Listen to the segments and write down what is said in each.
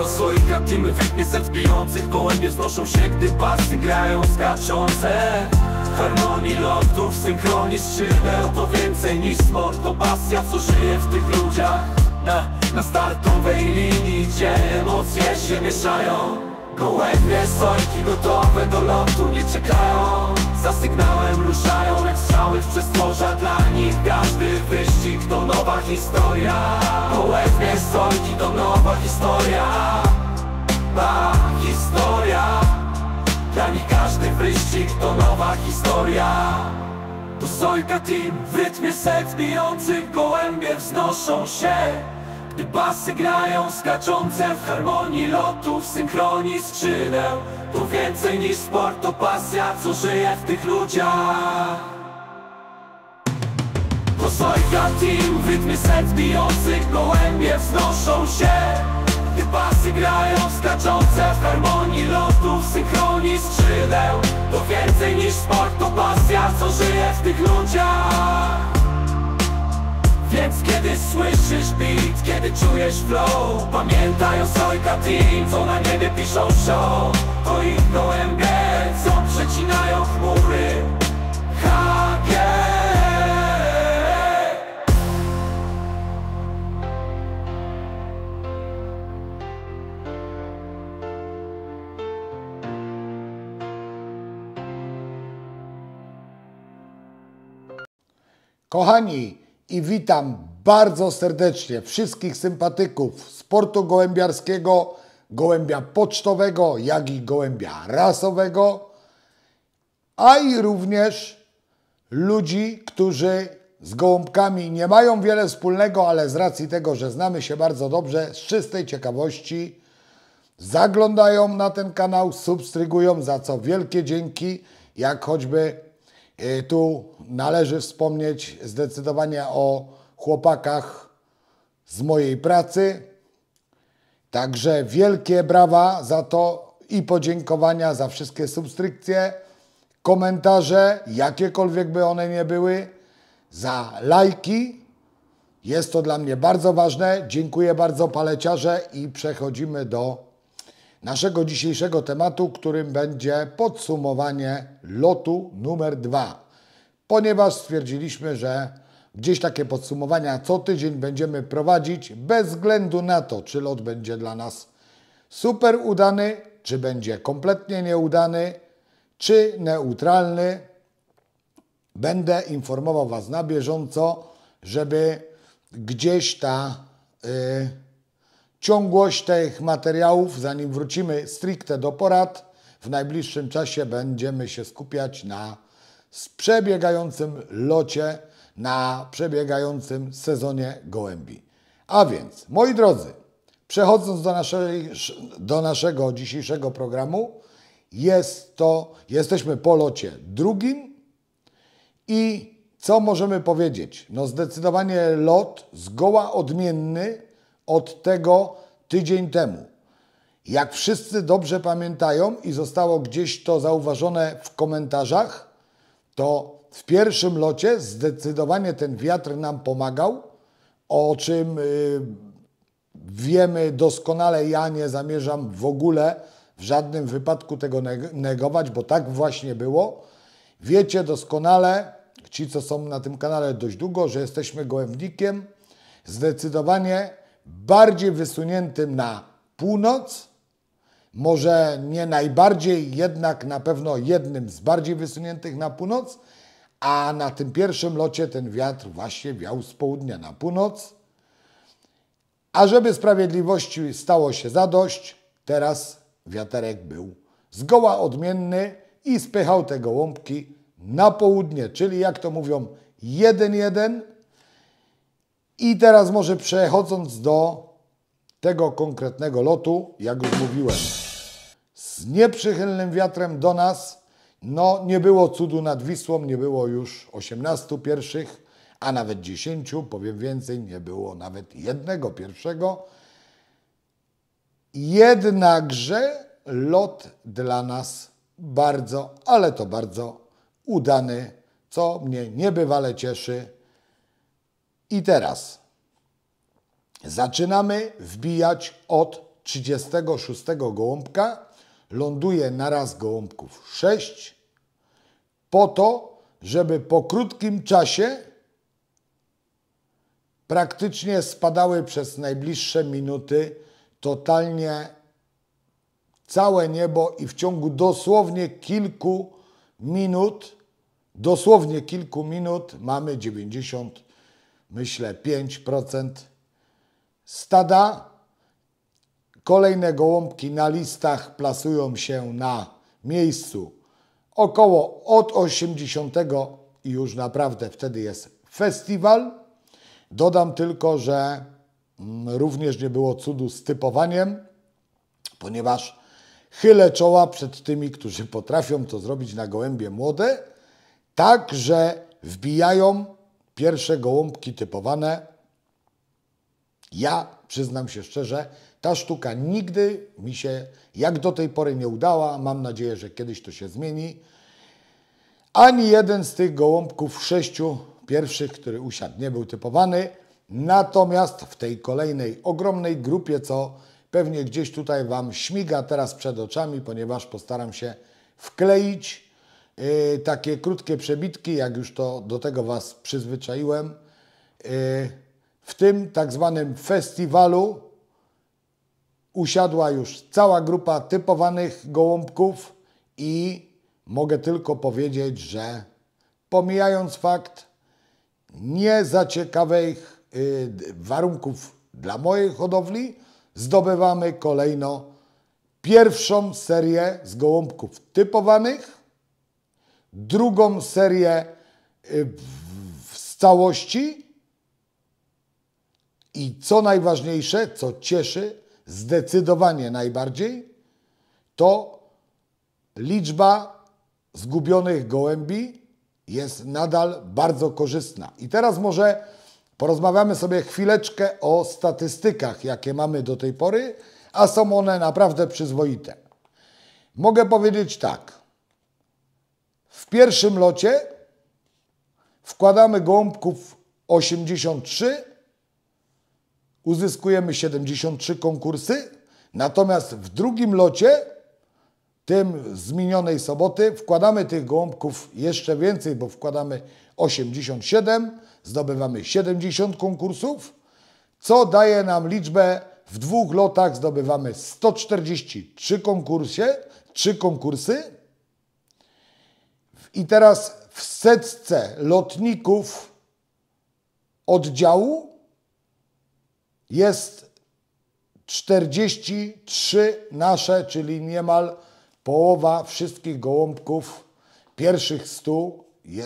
Słoika teamy wytnie serc bijących, gołębie wznoszą się, gdy basy grają skaczące. W harmonii lotów, w synchronie skrzydeł. To więcej niż sport, to pasja, co żyje w tych ludziach. Na startowej linii, gdzie emocje się mieszają. Gołębie, sojki gotowe do lotu, nie czekają. Za sygnałem ruszają jak strzały w przestworza. Dla nich każdy wyścig to nowa historia. Gołębie, sojki to nowa historia. Historia. Dla nich każdy wyścig to nowa historia. To Sojka Team w rytmie serc bijących, gołębie wznoszą się, gdy basy grają skaczące. W harmonii lotu, w synchronii skrzydeł. To więcej niż sport, to pasja, co żyje w tych ludziach. To Sojka Team w rytmie serc bijących, gołębie wznoszą się, gdy basy grają skaczące. W harmonii lotu, w synchronii skrzydeł. To więcej niż sport, to pasja, co żyje w tych ludziach. Więc kiedy słyszysz beat, kiedy czujesz flow, pamiętaj o Sojka Team, co na niebie piszą show. To ich gołębie, co przecinają chmury. HG. Kochani, i witam bardzo serdecznie wszystkich sympatyków sportu gołębiarskiego, gołębia pocztowego, jak i gołębia rasowego, a i również ludzi, którzy z gołąbkami nie mają wiele wspólnego, ale z racji tego, że znamy się bardzo dobrze, z czystej ciekawości zaglądają na ten kanał, subskrybują, za co wielkie dzięki, jak choćby tu należy wspomnieć zdecydowanie o chłopakach z mojej pracy. Także wielkie brawa za to i podziękowania za wszystkie subskrypcje, komentarze, jakiekolwiek by one nie były, za lajki. Jest to dla mnie bardzo ważne. Dziękuję bardzo, paleciarze, i przechodzimy do naszego dzisiejszego tematu, którym będzie podsumowanie lotu numer 2. Ponieważ stwierdziliśmy, że gdzieś takie podsumowania co tydzień będziemy prowadzić, bez względu na to, czy lot będzie dla nas super udany, czy będzie kompletnie nieudany, czy neutralny. Będę informował Was na bieżąco, żeby gdzieś ta ciągłość tych materiałów, zanim wrócimy stricte do porad, w najbliższym czasie będziemy się skupiać na przebiegającym locie, na przebiegającym sezonie gołębi. A więc, moi drodzy, przechodząc do naszego dzisiejszego programu, jesteśmy po locie drugim i co możemy powiedzieć? No zdecydowanie lot zgoła odmienny od tego tydzień temu. Jak wszyscy dobrze pamiętają i zostało gdzieś to zauważone w komentarzach, to w pierwszym locie zdecydowanie ten wiatr nam pomagał, o czym wiemy doskonale. Ja nie zamierzam w ogóle w żadnym wypadku tego negować, bo tak właśnie było. Wiecie doskonale, ci co są na tym kanale dość długo, że jesteśmy gołębnikiem zdecydowanie bardziej wysuniętym na północ, może nie najbardziej, jednak na pewno jednym z bardziej wysuniętych na północ, a na tym pierwszym locie ten wiatr właśnie wiał z południa na północ. A żeby sprawiedliwości stało się zadość, teraz wiaterek był zgoła odmienny i spychał te gołąbki na południe, czyli jak to mówią 1-1. I teraz może przechodząc do tego konkretnego lotu, jak już mówiłem, z nieprzychylnym wiatrem do nas, no nie było cudu nad Wisłą, nie było już 18 pierwszych, a nawet 10, powiem więcej, nie było nawet jednego pierwszego. Jednakże lot dla nas bardzo, ale to bardzo udany, co mnie niebywale cieszy. I teraz zaczynamy wbijać od 36 gołąbka ląduje naraz gołąbków 6, po to, żeby po krótkim czasie praktycznie spadały przez najbliższe minuty totalnie całe niebo i w ciągu dosłownie kilku minut mamy 90, myślę, 5% stada. Kolejne gołąbki na listach plasują się na miejscu około od 80 i już naprawdę wtedy jest festiwal. Dodam tylko, że również nie było cudu z typowaniem, ponieważ chylę czoła przed tymi, którzy potrafią to zrobić na gołębie młode, tak, że wbijają pierwsze gołąbki typowane. Ja przyznam się szczerze, ta sztuka nigdy mi się jak do tej pory nie udała. Mam nadzieję, że kiedyś to się zmieni. Ani jeden z tych gołąbków 6 pierwszych, który usiadł, nie był typowany. Natomiast w tej kolejnej ogromnej grupie, co pewnie gdzieś tutaj Wam śmiga teraz przed oczami, ponieważ postaram się wkleić takie krótkie przebitki, jak już to do tego Was przyzwyczaiłem. W tym tak zwanym festiwalu usiadła już cała grupa typowanych gołąbków i mogę tylko powiedzieć, że pomijając fakt nie za ciekawych warunków dla mojej hodowli, zdobywamy kolejno pierwszą serię z gołąbków typowanych, drugą serię z całości i co najważniejsze, co cieszy zdecydowanie najbardziej, to liczba zgubionych gołębi jest nadal bardzo korzystna. I teraz może porozmawiamy sobie chwileczkę o statystykach, jakie mamy do tej pory, a są one naprawdę przyzwoite. Mogę powiedzieć tak. W pierwszym locie wkładamy gołąbków 83, uzyskujemy 73 konkursy, natomiast w drugim locie, tym z minionej soboty, wkładamy tych gołąbków jeszcze więcej, bo wkładamy 87, zdobywamy 70 konkursów, co daje nam liczbę w 2 lotach zdobywamy 143 konkursy. I teraz w setce lotników oddziału jest 43 nasze, czyli niemal połowa wszystkich gołąbków pierwszych 100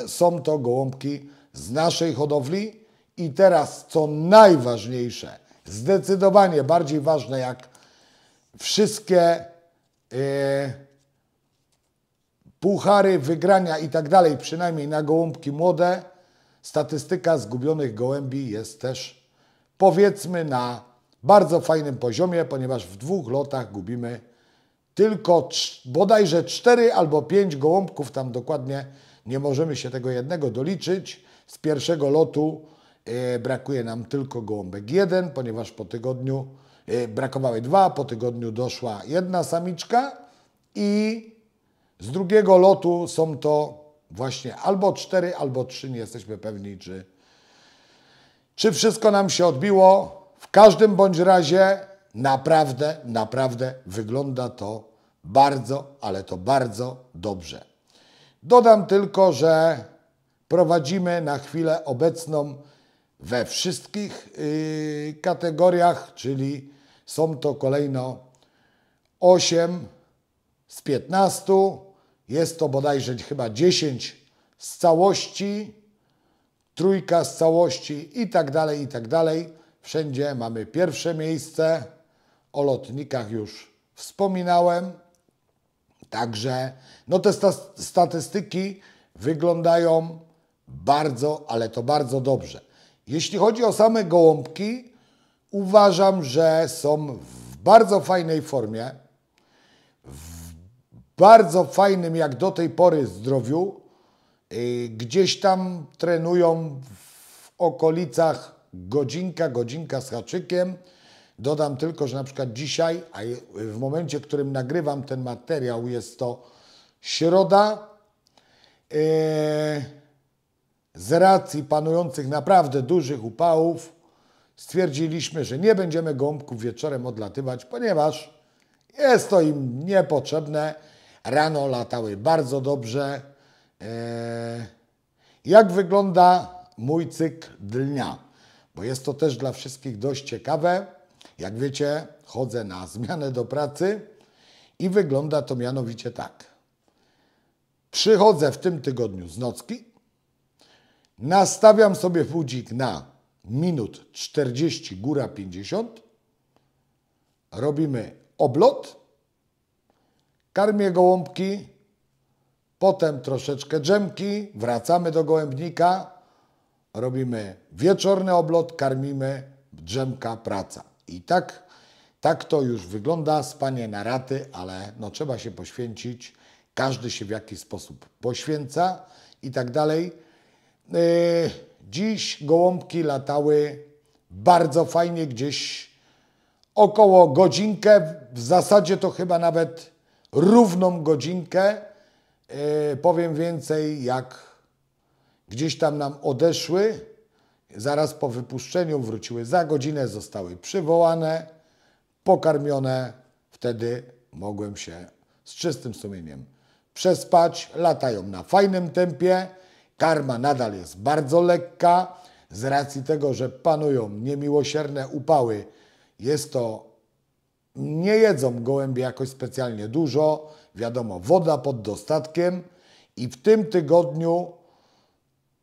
są to gołąbki z naszej hodowli. I teraz, co najważniejsze, zdecydowanie bardziej ważne jak wszystkie puchary, wygrania i tak dalej, przynajmniej na gołąbki młode, statystyka zgubionych gołębi jest też, powiedzmy, na bardzo fajnym poziomie, ponieważ w 2 lotach gubimy tylko bodajże 4 albo 5 gołąbków, tam dokładnie nie możemy się tego jednego doliczyć. Z pierwszego lotu brakuje nam tylko gołąbek 1, ponieważ po tygodniu brakowały 2, po tygodniu doszła 1 samiczka i z drugiego lotu są to właśnie albo 4, albo 3, nie jesteśmy pewni, czy wszystko nam się odbiło. W każdym bądź razie naprawdę wygląda to bardzo, ale to bardzo dobrze. Dodam tylko, że prowadzimy na chwilę obecną we wszystkich kategoriach, czyli są to kolejno 8 z 15, jest to bodajże chyba 10 z całości, 3 z całości i tak dalej, i tak dalej. Wszędzie mamy pierwsze miejsce, o lotnikach już wspominałem. Także no te statystyki wyglądają bardzo, ale to bardzo dobrze. Jeśli chodzi o same gołąbki, uważam, że są w bardzo fajnej formie, w bardzo fajnym jak do tej pory zdrowiu. Gdzieś tam trenują w okolicach godzinka z haczykiem. Dodam tylko, że na przykład dzisiaj, a w momencie, w którym nagrywam ten materiał, jest to środa, z racji panujących naprawdę dużych upałów stwierdziliśmy, że nie będziemy gołąbków wieczorem odlatywać, ponieważ jest to im niepotrzebne. Rano latały bardzo dobrze. Jak wygląda mój cykl dnia? Bo jest to też dla wszystkich dość ciekawe. Jak wiecie, chodzę na zmianę do pracy i wygląda to mianowicie tak. Przychodzę w tym tygodniu z nocki, nastawiam sobie budzik na minut 40, góra 50, robimy oblot, karmię gołąbki, potem troszeczkę drzemki, wracamy do gołębnika, robimy wieczorny oblot, karmimy, drzemka, praca. I tak to już wygląda, spanie na raty, ale no, trzeba się poświęcić, każdy się w jakiś sposób poświęca i tak dalej. Dziś gołąbki latały bardzo fajnie, gdzieś około godzinkę, w zasadzie to chyba nawet równą godzinkę. Powiem więcej, jak gdzieś tam nam odeszły, zaraz po wypuszczeniu wróciły za godzinę, zostały przywołane, pokarmione, wtedy mogłem się z czystym sumieniem przespać, latają na fajnym tempie, karma nadal jest bardzo lekka, z racji tego, że panują niemiłosierne upały, nie jedzą gołębie jakoś specjalnie dużo, wiadomo, woda pod dostatkiem i w tym tygodniu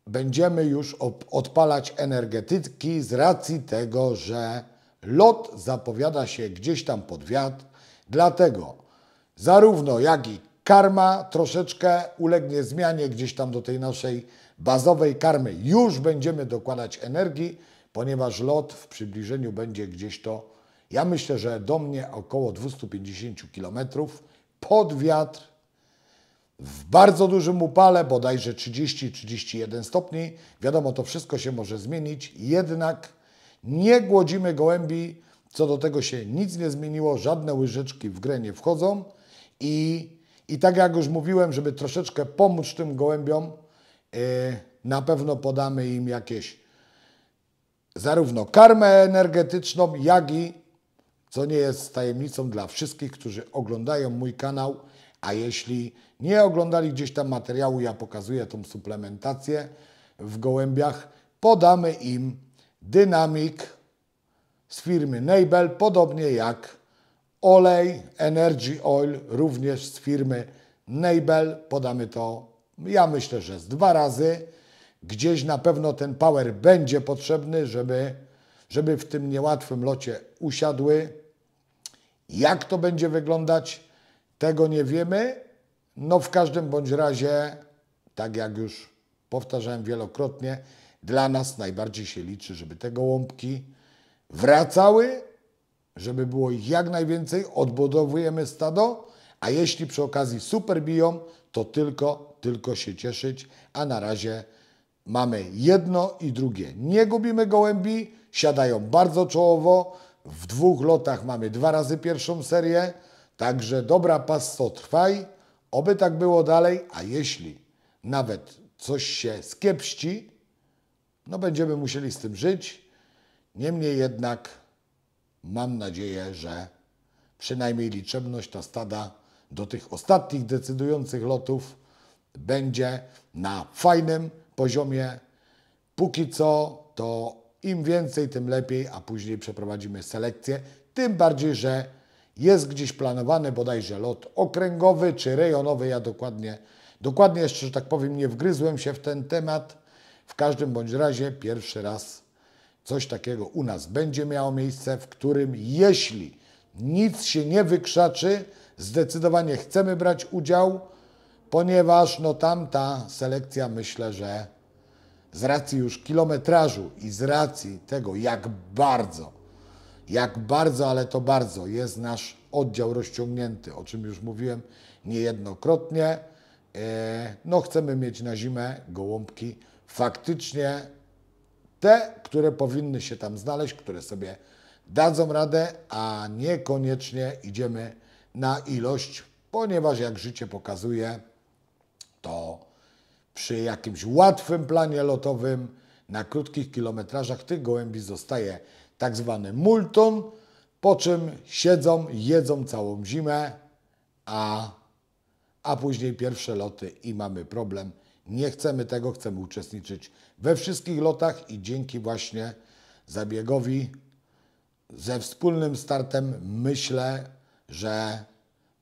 będziemy już odpalać energetyki z racji tego, że lot zapowiada się gdzieś tam pod wiatr, dlatego zarówno jak i karma troszeczkę ulegnie zmianie gdzieś tam do tej naszej bazowej karmy. Już będziemy dokładać energii, ponieważ lot w przybliżeniu będzie gdzieś to, ja myślę, że do mnie około 250 km pod wiatr, w bardzo dużym upale, bodajże 30-31 stopni. Wiadomo, to wszystko się może zmienić, jednak nie głodzimy gołębi, co do tego się nic nie zmieniło, żadne łyżeczki w grę nie wchodzą i tak jak już mówiłem, żeby troszeczkę pomóc tym gołębiom, na pewno podamy im jakieś zarówno karmę energetyczną, jak i, co nie jest tajemnicą dla wszystkich, którzy oglądają mój kanał, a jeśli nie oglądali gdzieś tam materiału, ja pokazuję tą suplementację w gołębiach, podamy im dynamik z firmy Neibel, podobnie jak olej Energy Oil, również z firmy Neibel. Podamy to, ja myślę, że z 2 razy. Gdzieś na pewno ten power będzie potrzebny, żeby w tym niełatwym locie usiadły. Jak to będzie wyglądać, tego nie wiemy. No w każdym bądź razie, tak jak już powtarzałem wielokrotnie, dla nas najbardziej się liczy, żeby te gołąbki wracały, żeby było ich jak najwięcej, odbudowujemy stado, a jeśli przy okazji super biją, to tylko się cieszyć, a na razie mamy jedno i drugie. Nie gubimy gołębi, siadają bardzo czołowo, w 2 lotach mamy 2 razy pierwszą serię, także dobra passo trwaj, oby tak było dalej, a jeśli nawet coś się skiepści, no będziemy musieli z tym żyć. Niemniej jednak mam nadzieję, że przynajmniej liczebność ta stada do tych ostatnich decydujących lotów będzie na fajnym poziomie. Póki co to im więcej, tym lepiej, a później przeprowadzimy selekcję. Tym bardziej, że jest gdzieś planowany bodajże lot okręgowy czy rejonowy. Ja dokładnie jeszcze, że tak powiem, nie wgryzłem się w ten temat. W każdym bądź razie pierwszy raz coś takiego u nas będzie miało miejsce, w którym jeśli nic się nie wykrzaczy, zdecydowanie chcemy brać udział, ponieważ no tamta selekcja, myślę, że z racji już kilometrażu i z racji tego, jak bardzo, ale to bardzo jest nasz oddział rozciągnięty, o czym już mówiłem niejednokrotnie, no chcemy mieć na zimę gołąbki faktycznie te, które powinny się tam znaleźć, które sobie dadzą radę, a niekoniecznie idziemy na ilość, ponieważ jak życie pokazuje, to przy jakimś łatwym planie lotowym na krótkich kilometrażach tych gołębi zostaje tak zwany multon, po czym siedzą, jedzą całą zimę, a później pierwsze loty i mamy problem. Nie chcemy tego, chcemy uczestniczyć we wszystkich lotach i dzięki właśnie zabiegowi ze wspólnym startem myślę, że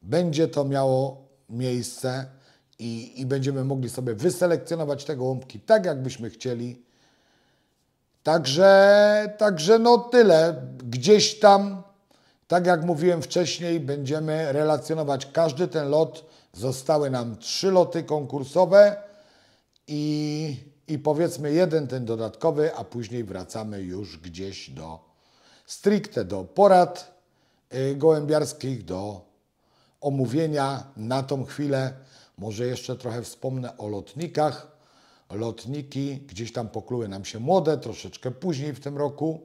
będzie to miało miejsce i będziemy mogli sobie wyselekcjonować te gołąbki tak, jakbyśmy chcieli. Także no tyle. Gdzieś tam, tak jak mówiłem wcześniej, będziemy relacjonować każdy ten lot. Zostały nam 3 loty konkursowe i powiedzmy jeden ten dodatkowy, a później wracamy już gdzieś stricte do porad gołębiarskich, do omówienia na tą chwilę. Może jeszcze trochę wspomnę o lotnikach. Lotniki gdzieś tam pokluły nam się młode, troszeczkę później w tym roku.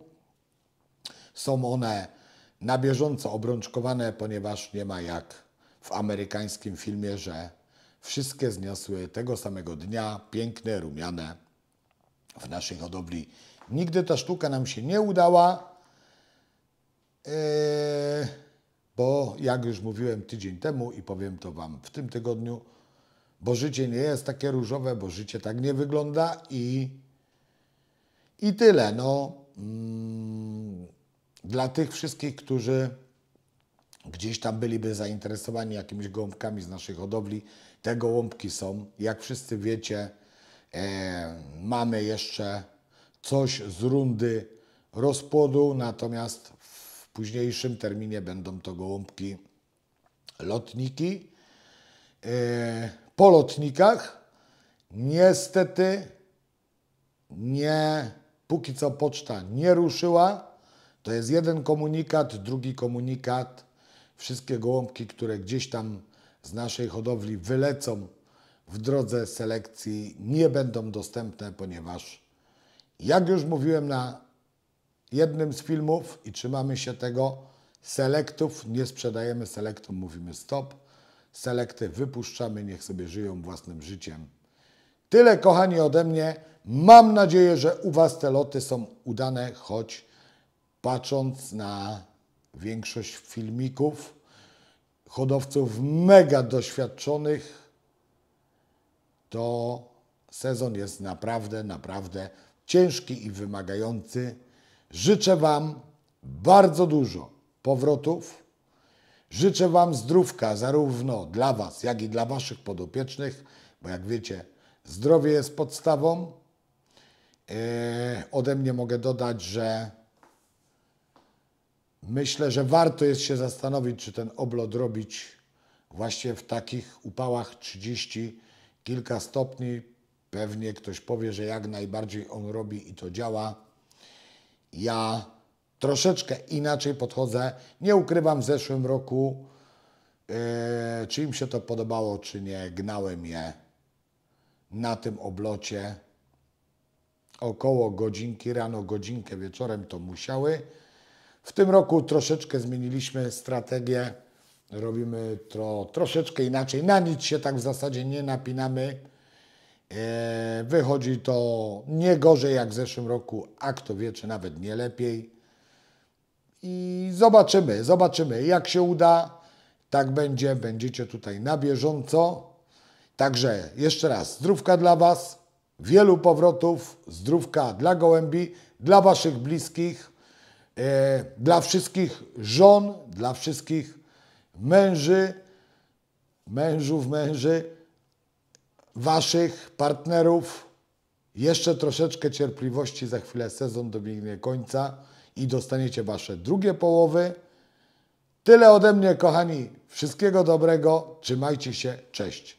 Są one na bieżąco obrączkowane, ponieważ nie ma jak w amerykańskim filmie, że wszystkie zniosły tego samego dnia, piękne, rumiane w naszej hodowli. Nigdy ta sztuka nam się nie udała, bo jak już mówiłem tydzień temu i powiem to Wam w tym tygodniu, bo życie nie jest takie różowe, bo życie tak nie wygląda i tyle. No, dla tych wszystkich, którzy gdzieś tam byliby zainteresowani jakimiś gołąbkami z naszej hodowli, te gołąbki są. Jak wszyscy wiecie, mamy jeszcze coś z rundy rozpłodu, natomiast w późniejszym terminie będą to gołąbki lotniki. Po lotnikach niestety póki co poczta nie ruszyła. To jest jeden komunikat, drugi komunikat. Wszystkie gołąbki, które gdzieś tam z naszej hodowli wylecą w drodze selekcji, nie będą dostępne, ponieważ jak już mówiłem na jednym z filmów i trzymamy się tego, selektów nie sprzedajemy, selektom mówimy stop. Selekty wypuszczamy, niech sobie żyją własnym życiem. Tyle, kochani, ode mnie. Mam nadzieję, że u Was te loty są udane, choć patrząc na większość filmików hodowców mega doświadczonych, to sezon jest naprawdę, naprawdę ciężki i wymagający. Życzę Wam bardzo dużo powrotów. Życzę Wam zdrówka zarówno dla Was, jak i dla Waszych podopiecznych, bo jak wiecie, zdrowie jest podstawą. Ode mnie mogę dodać, że myślę, że warto jest się zastanowić, czy ten oblot robić właśnie w takich upałach 30 kilka stopni. Pewnie ktoś powie, że jak najbardziej on robi i to działa. Ja troszeczkę inaczej podchodzę. Nie ukrywam, w zeszłym roku, czy im się to podobało, czy nie, gnałem je na tym oblocie około godzinki rano, godzinkę wieczorem to musiały. W tym roku troszeczkę zmieniliśmy strategię. Robimy to troszeczkę inaczej. Na nic się tak w zasadzie nie napinamy. Wychodzi to nie gorzej jak w zeszłym roku, a kto wie, czy nawet nie lepiej. I zobaczymy, jak się uda, tak będzie, będziecie tutaj na bieżąco. Także jeszcze raz, zdrówka dla Was, wielu powrotów, zdrówka dla gołębi, dla Waszych bliskich, dla wszystkich żon, dla wszystkich mężów, Waszych partnerów. Jeszcze troszeczkę cierpliwości, za chwilę sezon dobiegnie końca i dostaniecie Wasze drugie połowy. Tyle ode mnie, kochani. Wszystkiego dobrego. Trzymajcie się. Cześć.